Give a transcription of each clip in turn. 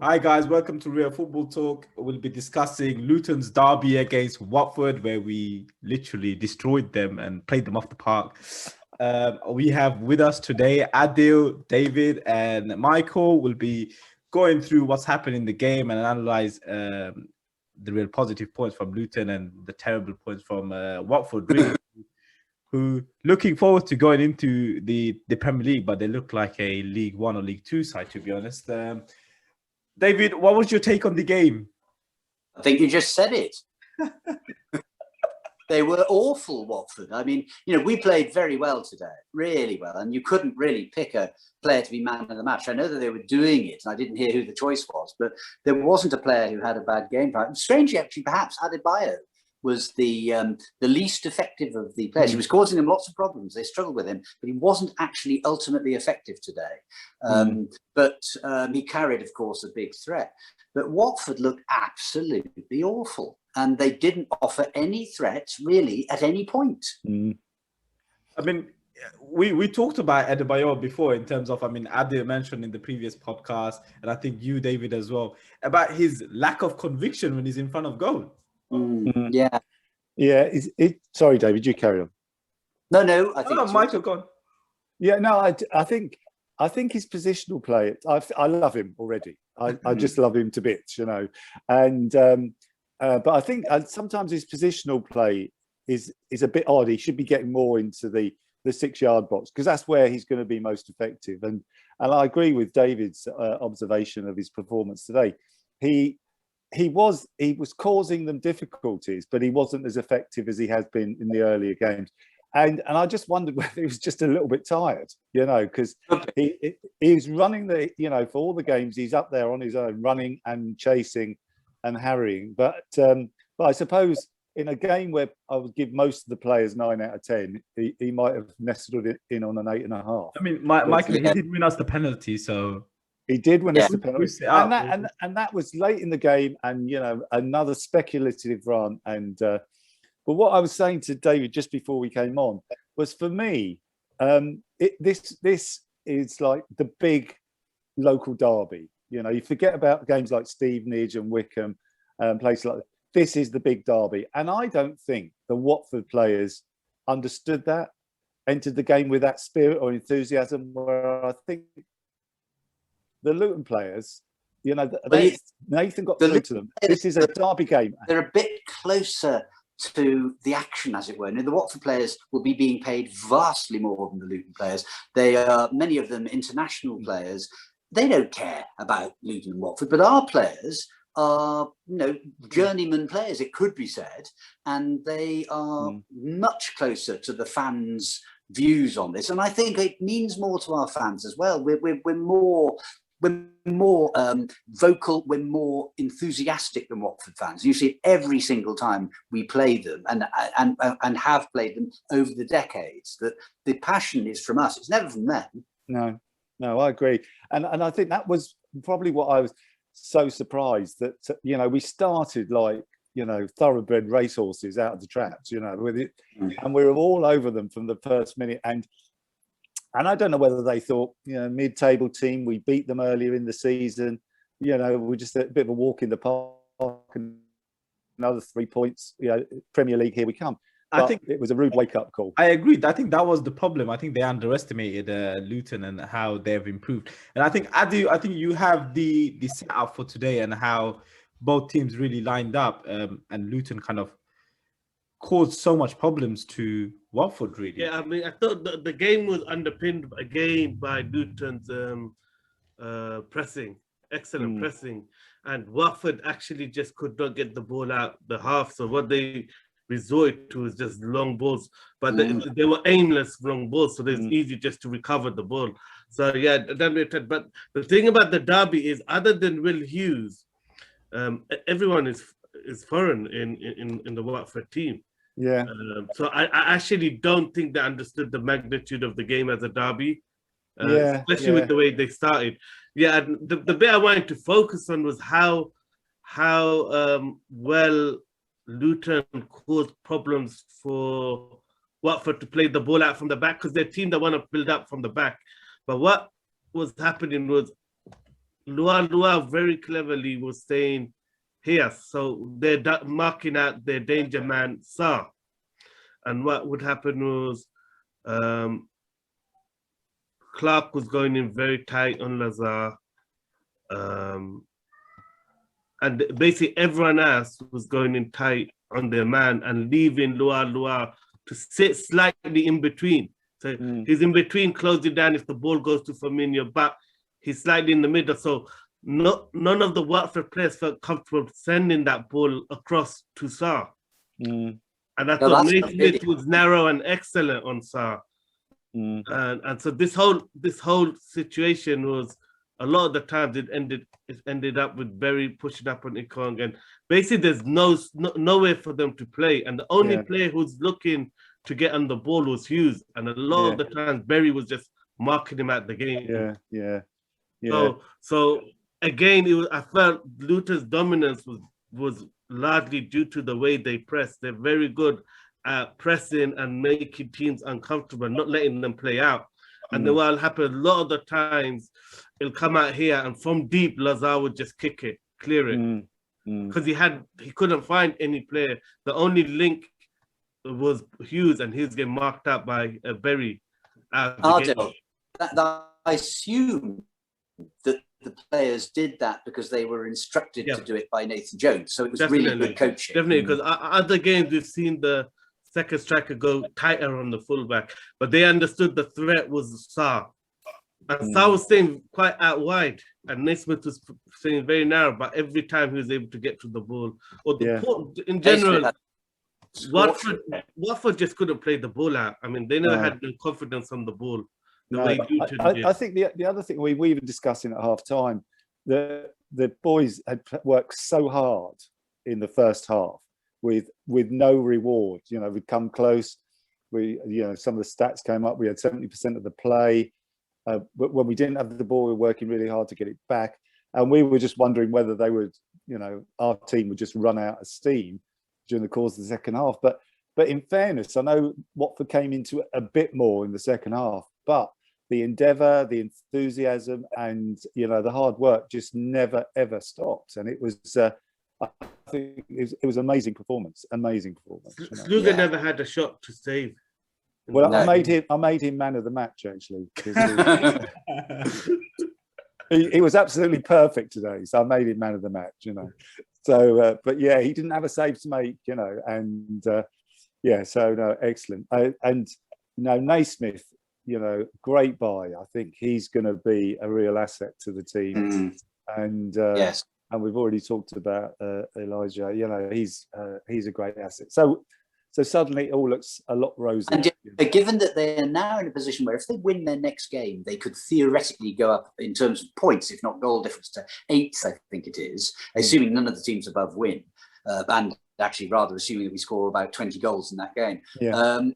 Hi guys, welcome to Real Football Talk. We'll be discussing Luton's derby against Watford, where we literally destroyed them and played them off the park. We have with us today Adil, David, and Michael. Will be going through what's happened in the game and analyze the real positive points from Luton and the terrible points from Watford. Really, who looking forward to going into the Premier League, but they look like a League One or League Two side, to be honest. David, what was your take on the game? I think you just said it. They were awful, Watford. I mean, we played very well today, really well, and you couldn't really pick a player to be man of the match. I know that they were doing it, and I didn't hear who the choice was, but there wasn't a player who had a bad game. Strangely, actually, perhaps Adebayo was the least effective of the players. He was causing them lots of problems. They struggled with him, but he wasn't actually ultimately effective today. But he carried, of course, a big threat. But Watford looked absolutely awful, and they didn't offer any threats really at any point. I mean, we talked about Adebayo before in terms of, Ade mentioned in the previous podcast, and I think you, David, as well, about his lack of conviction when he's in front of goal. Yeah. Sorry, David, you carry on. No. I think Michael, go on. Yeah, no, I think his positional play. I love him already. I just love him to bits, And but I think sometimes his positional play is a bit odd. He should be getting more into the 6-yard box, because that's where he's going to be most effective. And I agree with David's observation of his performance today. He was causing them difficulties, but he wasn't as effective as he has been in the earlier games. And I just wondered whether he was just a little bit tired, because he's running for all the games, he's up there on his own, running and chasing and harrying. But I suppose in a game where I would give most of the players 9 out of 10, he might have nestled it in on an 8.5. I mean, Michael, he did win us the penalty, so. He did win us the penalty, and that was late in the game, and another speculative run. And but what I was saying to David just before we came on was, for me, this is like the big local derby. You forget about games like Stevenage and Wickham, places like that. This is the big derby, and I don't think the Watford players understood that, entered the game with that spirit or enthusiasm. Where I think the Luton players, Nathan got through to them. This is a derby game. They're a bit closer to the action, as it were. The Watford players will be being paid vastly more than the Luton players. They are, many of them, international players. They don't care about Luton and Watford, but our players are, journeyman players, it could be said, and they are much closer to the fans' views on this. And I think it means more to our fans as well. We're more vocal, we're more enthusiastic than Watford fans. You see, every single time we play them and have played them over the decades, that the passion is from us. It's never from them. No, I agree. And I think that was probably what I was so surprised that, we started like, thoroughbred racehorses out of the traps, with it, and we were all over them from the first minute. And I don't know whether they thought, mid-table team, we beat them earlier in the season, we're just a bit of a walk in the park, and another 3 points, Premier League, here we come. But I think it was a rude wake-up call. I agreed. I think that was the problem. I think they underestimated Luton and how they've improved. And I think, Adu, you have the setup for today and how both teams really lined up, and Luton kind of caused so much problems to Watford, really. Yeah, I mean, I thought the game was underpinned again by Luton's pressing, excellent pressing, and Watford actually just could not get the ball out the half. So what they resorted to is just long balls, but they were aimless long balls, so it's easy just to recover the ball. So yeah, but the thing about the derby is, other than Will Hughes, everyone is foreign in the Watford team. Yeah. So I actually don't think they understood the magnitude of the game as a derby, especially with the way they started. Yeah, and the bit I wanted to focus on was how well Luton caused problems for Watford to play the ball out from the back, because they're a team that want to build up from the back. But what was happening was Lua very cleverly was saying here, so they're marking out their danger man, Sarr. And what would happen was Clark was going in very tight on Lazar. And basically everyone else was going in tight on their man and leaving Lua to sit slightly in between. So he's in between, closing down if the ball goes to Firmino, but he's slightly in the middle. So none of the Watford players felt comfortable sending that ball across to Sarr. And I thought Naismith was narrow and excellent on Sarr. And so this whole situation was, a lot of the times it ended up with Berry pushing up on Ikong, and basically there's nowhere for them to play, and the only player who's looking to get on the ball was Hughes, and a lot of the times Berry was just marking him at the game. So again, I felt Lutons' dominance was largely due to the way they press. They're very good at pressing and making teams uncomfortable, not letting them play out. And then what'll happen a lot of the times, it'll come out here, and from deep, Lazar would just kick it, clear it, because he couldn't find any player. The only link was Hughes, and Hughes getting marked out by Berry. I assume that the players did that because they were instructed to do it by Nathan Jones. So it was really good coaching. Definitely, because other games we've seen the second striker go tighter on the fullback, but they understood the threat was Sarr. And Sarr was staying quite out wide, and Naismith was staying very narrow, but every time he was able to get to the ball. Or in general, Watford just couldn't play the ball out. I mean, they never had no confidence on the ball. I think the other thing we were even discussing at half time, the boys had worked so hard in the first half with no reward. You know, we'd come close. Some of the stats came up. We had 70% of the play. But when we didn't have the ball, we were working really hard to get it back. And we were just wondering whether they would, our team would just run out of steam during the course of the second half. But in fairness, I know Watford came into it a bit more in the second half, but the endeavour, the enthusiasm, and the hard work just never ever stopped. And it was, I think, it was amazing performance. Sluga never had a shot to save. Well, I made him man of the match actually. He was absolutely perfect today, so I made him man of the match. So, but yeah, he didn't have a save to make. And so no, excellent. And Naismith, great buy. I think he's going to be a real asset to the team. And and we've already talked about Elijah. He's a great asset. So suddenly it all looks a lot rosier. And given that they are now in a position where if they win their next game, they could theoretically go up in terms of points, if not goal difference, to 8th, I think it is, assuming none of the teams above win. And actually rather assuming that we score about 20 goals in that game.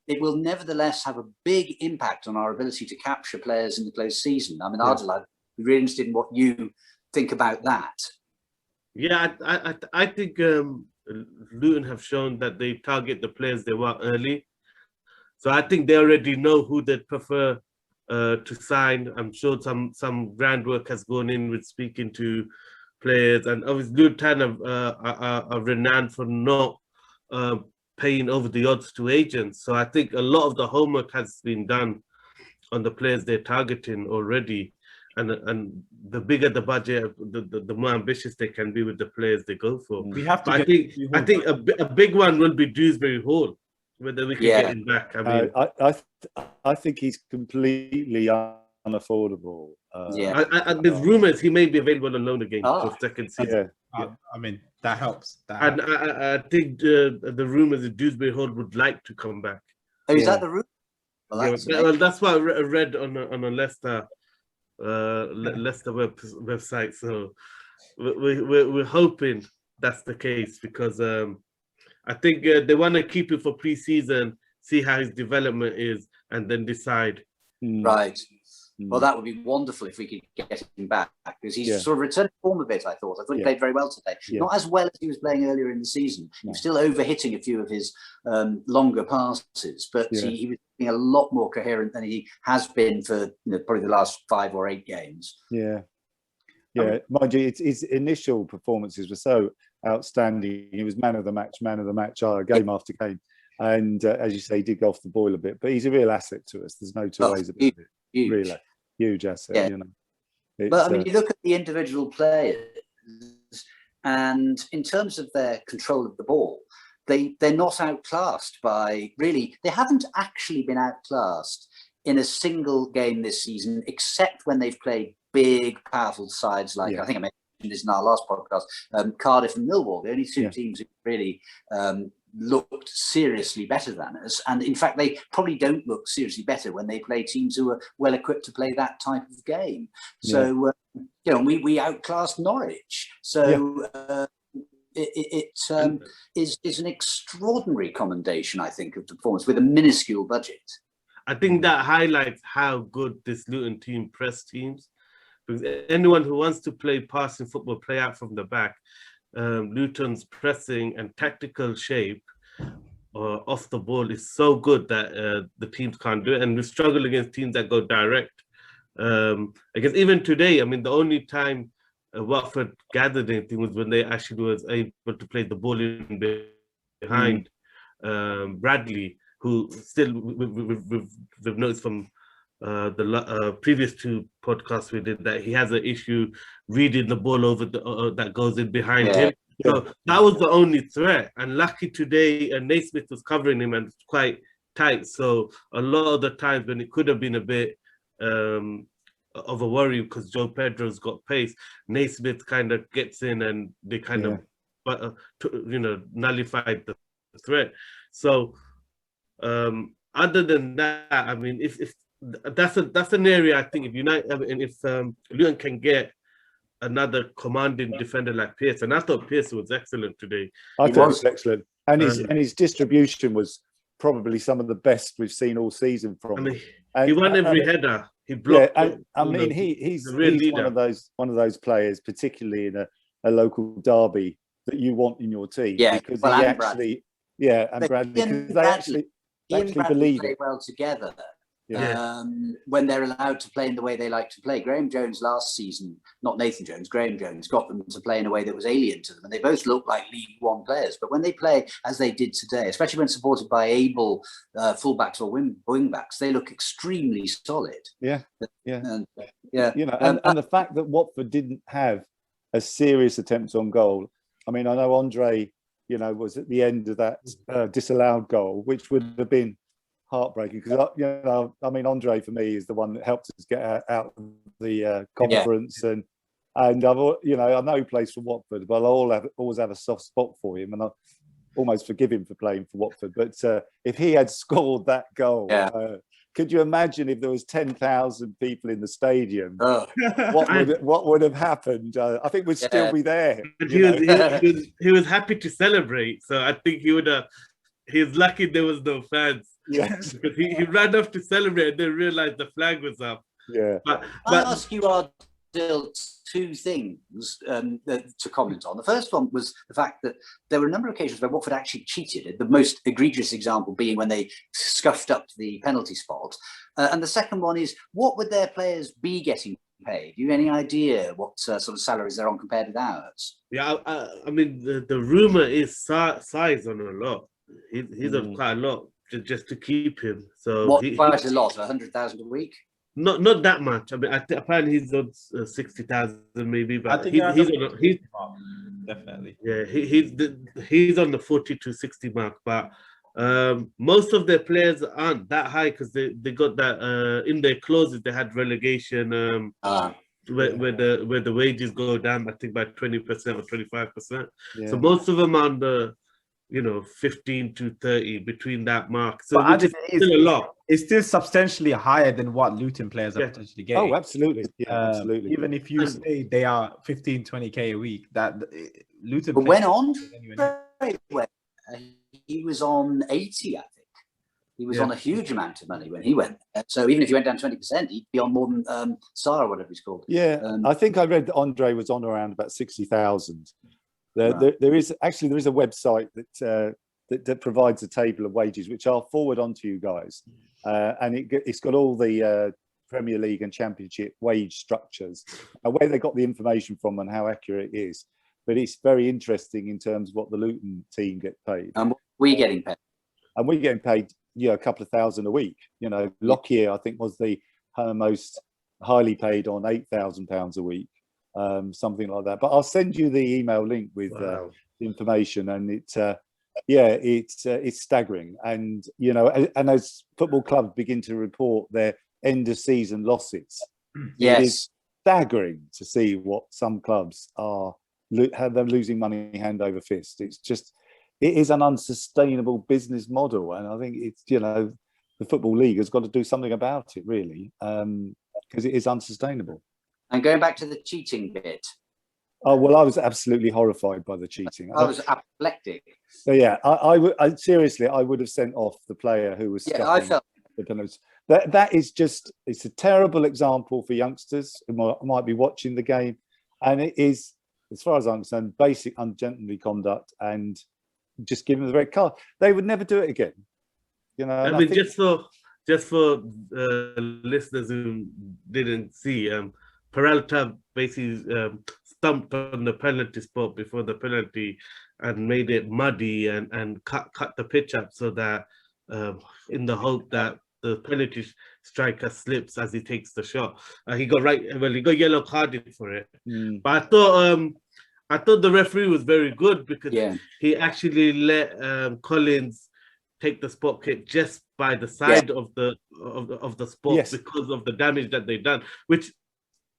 It will nevertheless have a big impact on our ability to capture players in the close season. I mean, Ardal, I'd be really interested in what you think about that. Yeah, I think Luton have shown that they target the players they want early. So I think they already know who they'd prefer to sign. I'm sure some groundwork has gone in with speaking to players, and obviously Luton are renowned for not paying over the odds to agents. So I think a lot of the homework has been done on the players they're targeting already. And the bigger the budget, the more ambitious they can be with the players they go for. We have to. I think a big one will be Dewsbury Hall, whether we can get him back. I mean, I think he's completely unaffordable. There's rumours he may be available on loan again for second season. I mean, that helps. I think the rumours that Dewsbury Hall would like to come back. Oh, is that the rumour? Well, that's what I read on a Leicester website. So we're hoping that's the case, because I think they want to keep him for pre-season, see how his development is, and then decide. Right. Well, that would be wonderful if we could get him back, because he's sort of returned form a bit. I thought he played very well today. Not as well as he was playing earlier in the season. He was still overhitting a few of his longer passes, but he was being a lot more coherent than he has been for probably the last 5 or 8 games. Yeah, mind you, his initial performances were so outstanding. He was man of the match, game after game. And as you say, he did go off the boil a bit, but he's a real asset to us. There's no two ways about it. Huge. Really, huge asset, yeah. you know. But I mean, you look at the individual players, and in terms of their control of the ball, they're not outclassed by, really, they haven't actually been outclassed in a single game this season, except when they've played big, powerful sides like, I think I mentioned this in our last podcast, Cardiff and Millwall. The only two teams who really looked seriously better than us. And in fact, they probably don't look seriously better when they play teams who are well equipped to play that type of game. So, you know, we outclassed Norwich. So it is an extraordinary commendation, I think, of the performance with a minuscule budget. I think that highlights how good this Luton team press teams. Because anyone who wants to play passing football, play out from the back, Luton's pressing and tactical shape off the ball is so good that the teams can't do it. And we struggle against teams that go direct. I guess even today, I mean, the only time Watford gathered anything was when they actually was able to play the ball in behind Bradley, who still we've noticed from the previous two podcasts we did that he has an issue reading the ball over that goes in behind him. So that was the only threat. And lucky today, Naismith was covering him and it's quite tight. So a lot of the times when it could have been a bit of a worry because Joe Pedro's got pace, Naismith kind of gets in and they kind of nullified the threat. So other than that, I mean, if that's an area I think if Luton can get another commanding defender like Pearce, and I thought Pearce was excellent today. I thought he was excellent, and his distribution was probably some of the best we've seen all season from. I mean, he won every header. He blocked. Yeah, I mean, he's one of those players, particularly in a local derby, that you want in your team. Yeah, because well, he and actually, Bradley. and Bradley, because they actually believe play it. well together. When they're allowed to play in the way they like to play. Graham Jones last season, not Nathan Jones, Graham Jones got them to play in a way that was alien to them, and they both look like League One players. But when they play as they did today, especially when supported by able fullbacks or wing backs, they look extremely solid. And And the fact that Watford didn't have a serious attempt on goal. I mean, I know Andre, was at the end of that disallowed goal, which would have been heartbreaking because I mean, Andre for me is the one that helped us get out of the conference, and I've I know he plays for Watford, but I always have a soft spot for him, and I almost forgive him for playing for Watford. But if he had scored that goal, could you imagine if there was 10,000 people in the stadium? What would have happened? I think we'd still be there. He was happy to celebrate, so I think he would have. He's lucky there was no fans. Yes, because he ran off to celebrate and then realized the flag was up. Yeah. But I'll ask you, Ardil, two things to comment on. The first one was the fact that there were a number of occasions where Watford actually cheated. The most egregious example being when they scuffed up the penalty spot. And the second one is, what would their players be getting paid? Do you have any idea what sort of salaries they're on compared with ours? Yeah, I mean, the rumor is size on a lot. He's on quite a lot just to keep him. So quite a lot, 100,000 a week. Not that much. I mean, apparently he's on 60,000 maybe, but he's definitely. Yeah, he's on the 40 to 60 mark. But most of their players aren't that high because they got that in their clauses. They had relegation where the wages go down, I think by 20% or 25%. So most of them are on the 15 to 30 between that mark. So it's still a lot. It's still substantially higher than what Luton players are potentially getting. Oh, absolutely. Yeah, absolutely. Even if you say they are 15, 20K a week, that Luton. But when he was on 80, I think. He was on a huge amount of money when he went. So even if you went down 20%, he'd be on more than Sarr or whatever he's called. Yeah, I think I read that Andre was on around about 60,000. There is a website that provides a table of wages, which I'll forward on to you guys, and it's got all the Premier League and Championship wage structures, and where they got the information from and how accurate it is. But it's very interesting in terms of what the Luton team get paid. And we're getting paid. And we're getting paid, a couple of thousand a week. Lockyer, I think, was the most highly paid on £8,000 a week, something like that. But I'll send you the email link with the information, and it's staggering. And and as football clubs begin to report their end of season losses, yes, it is staggering to see what some clubs are how they're losing money hand over fist. It is an unsustainable business model, and I think it's the Football League has got to do something about it, really, because it is unsustainable. And going back to the cheating bit. Oh, well, I was absolutely horrified by the cheating. I was apoplectic. So yeah, I seriously, I would have sent off the player who was. Yeah, I felt the penalties. That is just, it's a terrible example for youngsters who might be watching the game, and it is, as far as I'm concerned, basic ungentlemanly conduct, and just give them the red card. They would never do it again. I mean, just for listeners who didn't see, Peralta basically stumped on the penalty spot before the penalty and made it muddy and cut the pitch up so that in the hope that the penalty striker slips as he takes the shot. He got yellow carded for it. But I thought the referee was very good because he actually let Collins take the spot kick just by the side of the spot because of the damage that they've done, which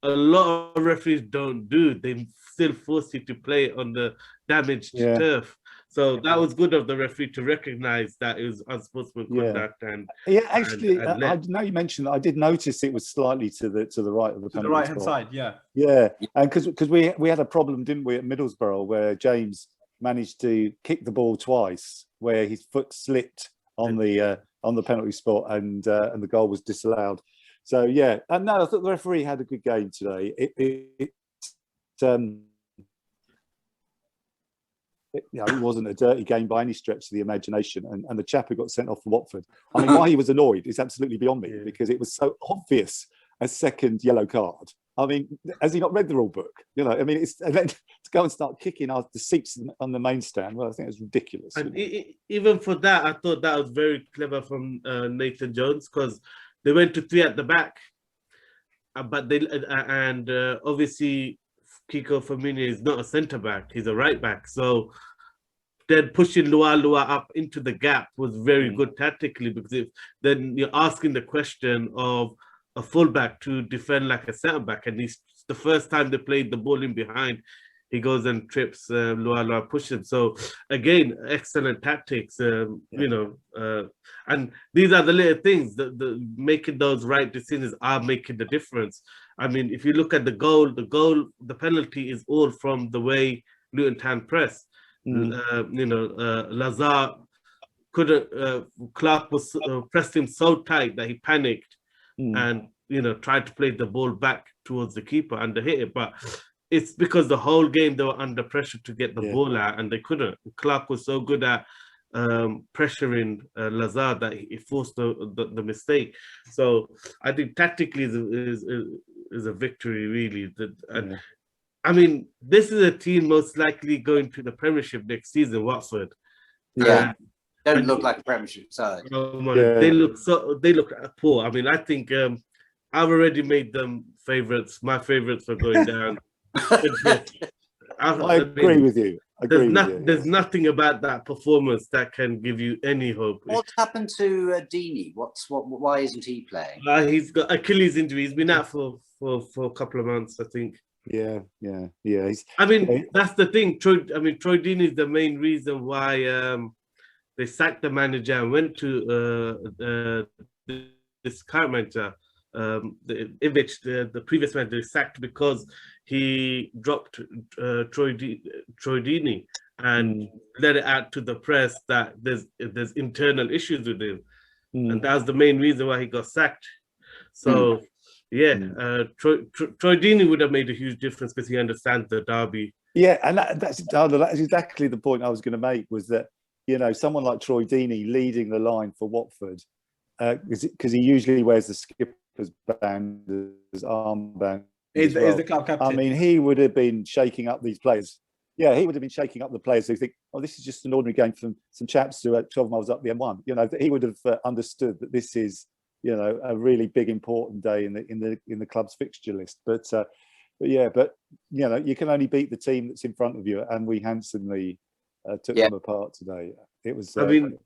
a lot of referees don't do. They still force you to play on the damaged turf. So that was good of the referee to recognize that it was unsportsmanlike conduct. And actually, I know you mentioned that. I did notice it was slightly to the right of the penalty right hand spot. side. And because we had a problem, didn't we, at Middlesbrough, where James managed to kick the ball twice, where his foot slipped on the penalty spot, and the goal was disallowed. So no, I thought the referee had a good game today. It wasn't a dirty game by any stretch of the imagination, and the chap who got sent off for Watford, I mean, why he was annoyed is absolutely beyond me, because it was so obvious a second yellow card. I mean, has he not read the rule book? I mean, and then to go and start kicking out the seats on the main stand, well, I think it's ridiculous. And even for that, I thought that was very clever from Nathan Jones, because they went to 3 at the back, but obviously Kiko Firmino is not a centre back; he's a right back. So then pushing Lua up into the gap was very good tactically, because then you're asking the question of a fullback to defend like a centre back, and the first time they played the ball in behind, he goes and trips Lua pushes. So again, excellent tactics, and these are the little things that making those right decisions are making the difference. I mean, if you look at the goal, the penalty is all from the way Luton Town press. Lazar couldn't. Clark was pressed him so tight that he panicked and tried to play the ball back towards the keeper and they hit it, but it's because the whole game they were under pressure to get the ball out and they couldn't. Clark was so good at pressuring Lazar that he forced the mistake. So I think tactically is a victory, really. I mean, this is a team most likely going to the Premiership next season, Watford. Don't look like a Premiership side. They look poor. I mean, I think I've already made them favourites. My favourites for going down. I agree with you. There's nothing about that performance that can give you any hope. What's happened to Deeney? Why isn't he playing? He's got Achilles injury. He's been out for a couple of months, I think. Yeah. I mean, that's the thing. Troy Deeney is the main reason why they sacked the manager and went to this current manager. The previous manager sacked because he dropped Troy Deeney and let it out to the press that there's internal issues with him, and that was the main reason why he got sacked. So Troy Deeney would have made a huge difference because he understands the derby. Yeah, and that's exactly the point I was going to make, was that someone like Troy Deeney leading the line for Watford, because he usually wears the skipper as banned as armband. Is as well. the club captain? I mean, he would have been shaking up these players. Yeah, he would have been shaking up the players who think, oh, this is just an ordinary game from some chaps who are 12 miles up the M1. You know, he would have understood that this is, you know, a really big important day in the club's fixture list. But you know, you can only beat the team that's in front of you, and we handsomely took them apart today. It was. I mean,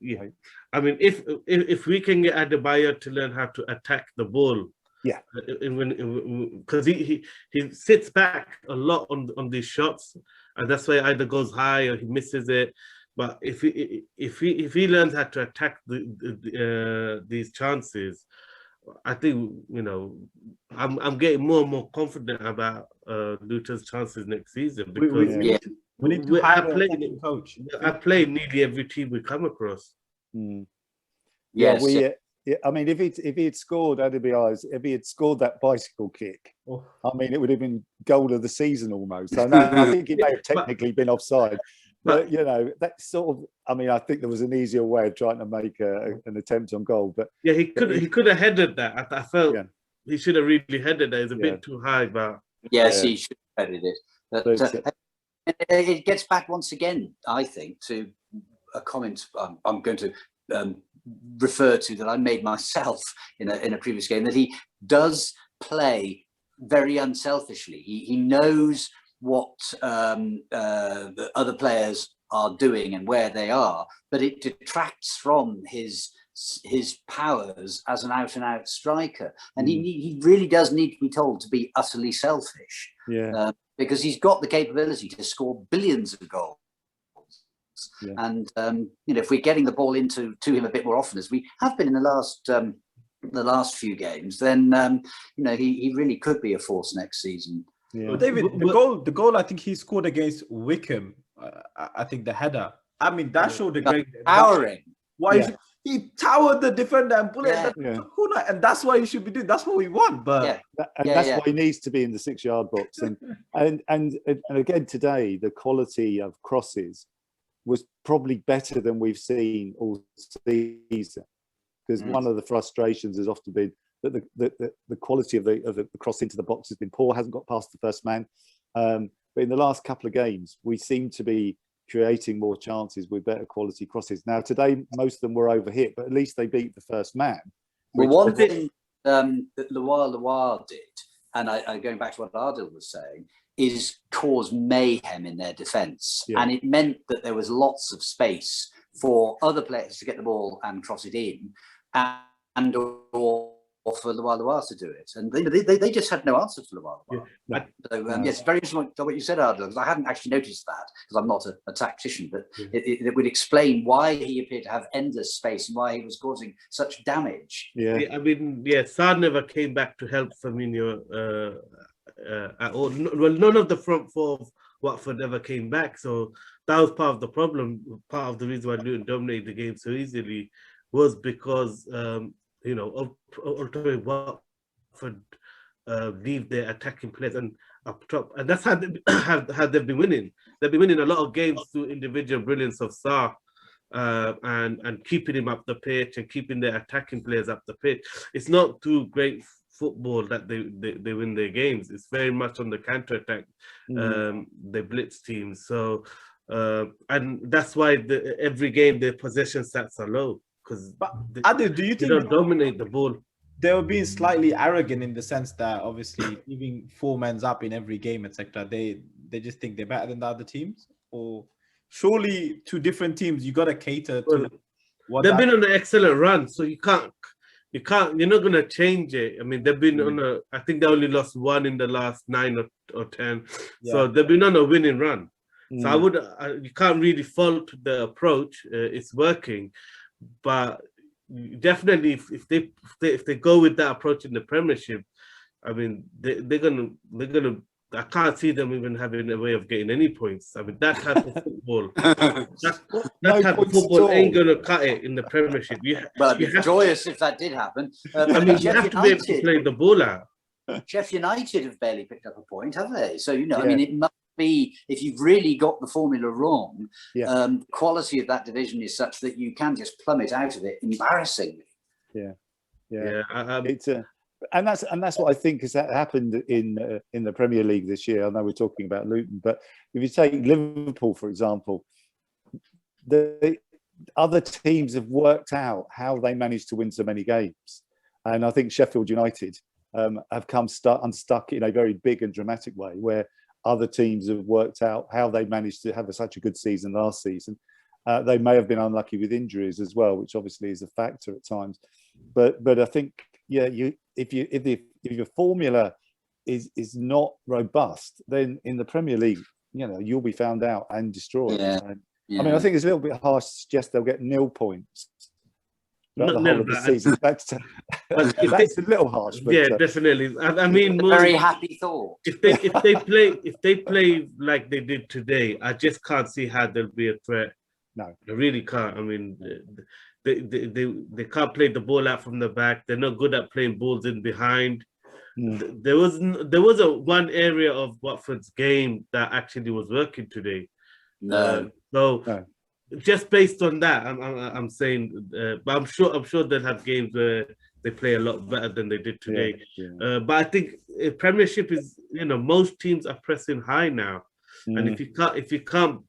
if we can get Adebayo to learn how to attack the ball. Yeah, because he sits back a lot on these shots, and that's why either goes high or he misses it. But if he learns how to attack these chances, I think, you know, I'm getting more and more confident about Luton's chances next season, because we need to hire a attacking coach. I play nearly every team we come across. Yeah, I mean, if he had scored Adebayo's, if he had scored that bicycle kick, I mean, it would have been goal of the season almost. I know, I think he may have technically been offside, but you know, that sort of. I mean, I think there was an easier way of trying to make an attempt on goal, but yeah, he could have headed that. I felt he should have really headed that. It's a bit too high, but yes, he should have headed it. But, it gets back once again, I think, to a comment I'm going to refer to that I made myself in a previous game, that he does play very unselfishly. He knows what the other players are doing and where they are, but it detracts from his powers as an out-and-out striker, and he really does need to be told to be utterly selfish, because he's got the capability to score billions of goals. And you know, if we're getting the ball to him a bit more often, as we have been in the last few games, then you know, he really could be a force next season. Well, David, the goal I think he scored against Wickham, I think the header. I mean, that showed the great powering. Why he towered the defender and bullet the corner, and that's what he should be doing. That's what we want. But that's why he needs to be in the 6-yard box. And again today, the quality of crosses was probably better than we've seen all season, because one of the frustrations has often been that the quality of the cross into the box has been poor, hasn't got past the first man. But in the last couple of games, we seem to be creating more chances with better quality crosses. Now today, most of them were overhit, but at least they beat the first man. Well, one thing that Loire did, and I going back to what Ardil was saying, is cause mayhem in their defence. And it meant that there was lots of space for other players to get the ball and cross it in, and or for Loire to do it. And they just had no answer for Loire. So yes, very interesting what you said, Ardil, because I hadn't actually noticed that, because I'm not a tactician, but it would explain why he appeared to have endless space and why he was causing such damage. I mean, Sarr never came back to help Firmino at all. Well, none of the front four of Watford ever came back, so that was part of the problem. Part of the reason why Luton dominated the game so easily was because you know, ultimately Watford leave their attacking players and up top, and that's how they've been winning. They've been winning a lot of games through individual brilliance of Sarr, and keeping him up the pitch and keeping their attacking players up the pitch. It's not through great football that they win their games. It's very much on the counter attack. They blitz teams. So and that's why every game their possession stats are low, because do you think they don't dominate the ball? They were being slightly arrogant in the sense that obviously leaving 4 men up in every game, etc. They just think they're better than the other teams, or surely two different teams. You got to cater to. They've been on an excellent run, so you can't. You're not gonna change it. I mean, they've been on I think they only lost 1 in the last 9 or 10. So they've been on a winning run. So you can't really fault the approach. It's working, but definitely if they go with that approach in the Premiership, I mean, they're gonna. I can't see them even having a way of getting any points. I mean, that type of football, that type of football ain't gonna cut it in the Premiership. Well, it'd be joyous if that did happen. I mean, you have to be able to play the ball out. Sheffield United have barely picked up a point, have they? So I mean, it must be, if you've really got the formula wrong, quality of that division is such that you can just plummet out of it embarrassingly. and that's what I think has happened in the Premier League this year. I know we're talking about Luton, but if you take Liverpool, for example, the other teams have worked out how they managed to win so many games. And I think Sheffield United have come unstuck in a very big and dramatic way, where other teams have worked out how they managed to have such a good season last season. They may have been unlucky with injuries as well, which obviously is a factor at times. But I think, yeah, if your formula is not robust, then in the Premier League, you'll be found out and destroyed. Yeah. I mean, I think it's a little bit harsh to suggest they'll get 0 points throughout the whole of the season. That's a little harsh. But, yeah, definitely. I mean, a very happy thought. If they play like they did today, I just can't see how they'll be a threat. No, I really can't. I mean, they can't play the ball out from the back. They're not good at playing balls in behind. There was one area of Watford's game that actually was working today. No. So just based on that, I'm saying, but I'm sure they'll have games where they play a lot better than they did today. Yeah. But I think Premiership is, most teams are pressing high now, and if you can't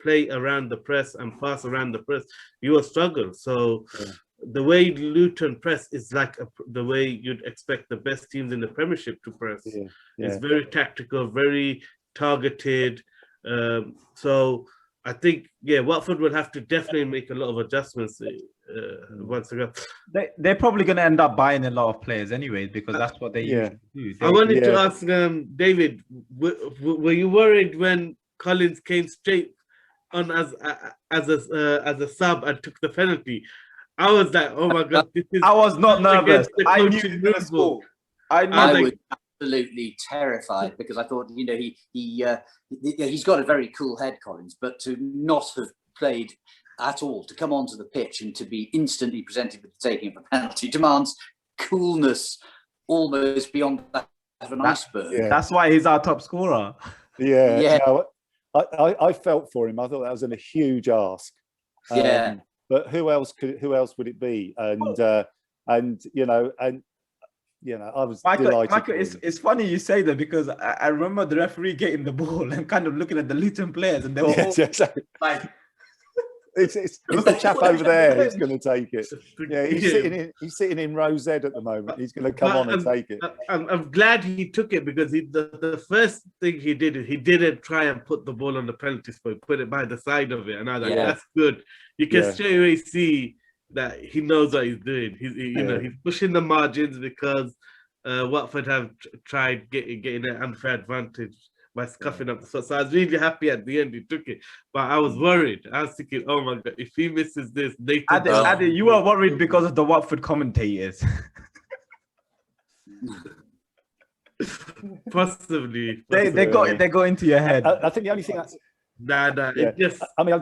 play around the press and pass around the press, you will struggle. So the way Luton press is like the way you'd expect the best teams in the Premiership to press. It's very tactical, very targeted. So I think, Watford will have to definitely make a lot of adjustments once again. They're probably going to end up buying a lot of players anyways, because that's what they usually do. I wanted to ask David, were you worried when Collins came straight on as a sub and took the penalty? I was like, oh my God, this is. I was not nervous. I knew he was going to score. I was absolutely terrified, because I thought, he's got a very cool head, Collins, but to not have played at all, to come onto the pitch and to be instantly presented with the taking of a penalty demands coolness almost beyond that of an iceberg. Yeah. That's why he's our top scorer. Yeah. No, I felt for him. I thought that was a huge ask. But who else would it be? I was delighted. Michael, it's funny you say that, because I remember the referee getting the ball and kind of looking at the Luton players, and they were all like, it's the chap over there who's going to take it. Yeah, he's sitting in row Z at the moment. He's going to come on and take it. I'm glad he took it, because the first thing he did is he didn't try and put the ball on the penalty spot, put it by the side of it, and I was like, that's good. You can straight away see that he knows what he's doing. He's pushing the margins, because Watford have tried getting an unfair advantage by scuffing up the spot. So I was really happy at the end he took it, but I was worried. I was thinking, oh my God, if he misses this, Adi, you were worried because of the Watford commentators. Possibly. They go into your head. I think the only thing that's it just. I mean,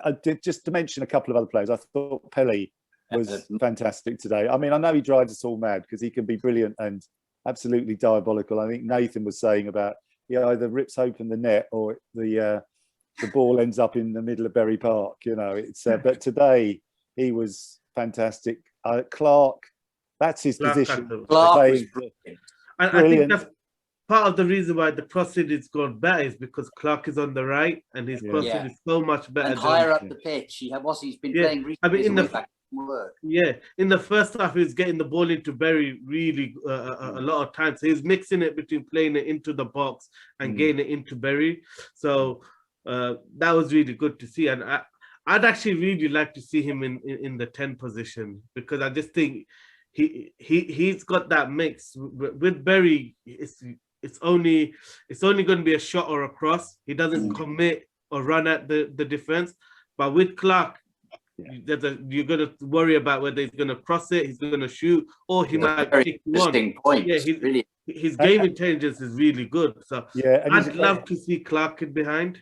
I did just to mention a couple of other players. I thought Pelé was fantastic today. I mean, I know he drives us all mad, because he can be brilliant and absolutely diabolical. I think Nathan was saying about he either rips open the net or the ball ends up in the middle of Bury Park. It's but today he was fantastic. Clark, that's his position. Clark was brilliant. I think that's part of the reason why the crossing is gone better, is because Clark is on the right, and his crossing is so much better. And higher up the pitch, he's been playing recently. I mean, in the first half, he was getting the ball into Bury really a lot of times. So he's mixing it between playing it into the box and getting it into Bury. So that was really good to see. And I'd actually really like to see him in the 10 position, because I just think he's got that mix with Bury. It's only going to be a shot or a cross. He doesn't commit or run at the defense. But with Clark, you're going to worry about whether he's going to cross it, he's going to shoot, or he might kick one. Point. Yeah, his game intelligence is really good. So I'd love to see Clark in behind.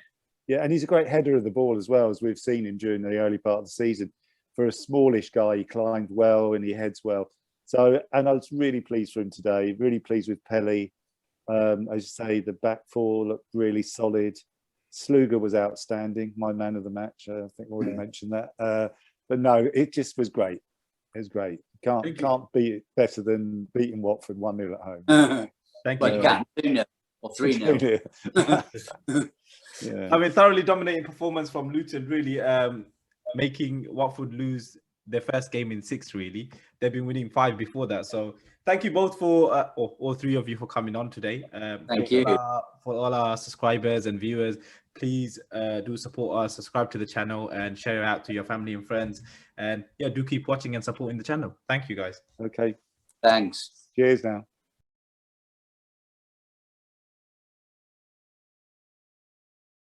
Yeah, and he's a great header of the ball as well, as we've seen him during the early part of the season. For a smallish guy, he climbed well and he heads well. So, and I was really pleased for him today. Really pleased with Pelé. As you say, the back four looked really solid. Sluga was outstanding, my man of the match. I think I already mentioned that. But no, it just was great. It was great. Thank you. Can't beat it better than beating Watford 1-0 at home. Thank Well, you. you can 2-0 or 3-0. Yeah. I mean, thoroughly dominating performance from Luton, really making Watford lose their first game in 6, really. They've been winning 5 before that. So thank you both for, all 3 of you for coming on today. Thank you. For all our subscribers and viewers, please do support us, subscribe to the channel and share it out to your family and friends. And yeah, do keep watching and supporting the channel. Thank you, guys. Okay. Thanks. Cheers now.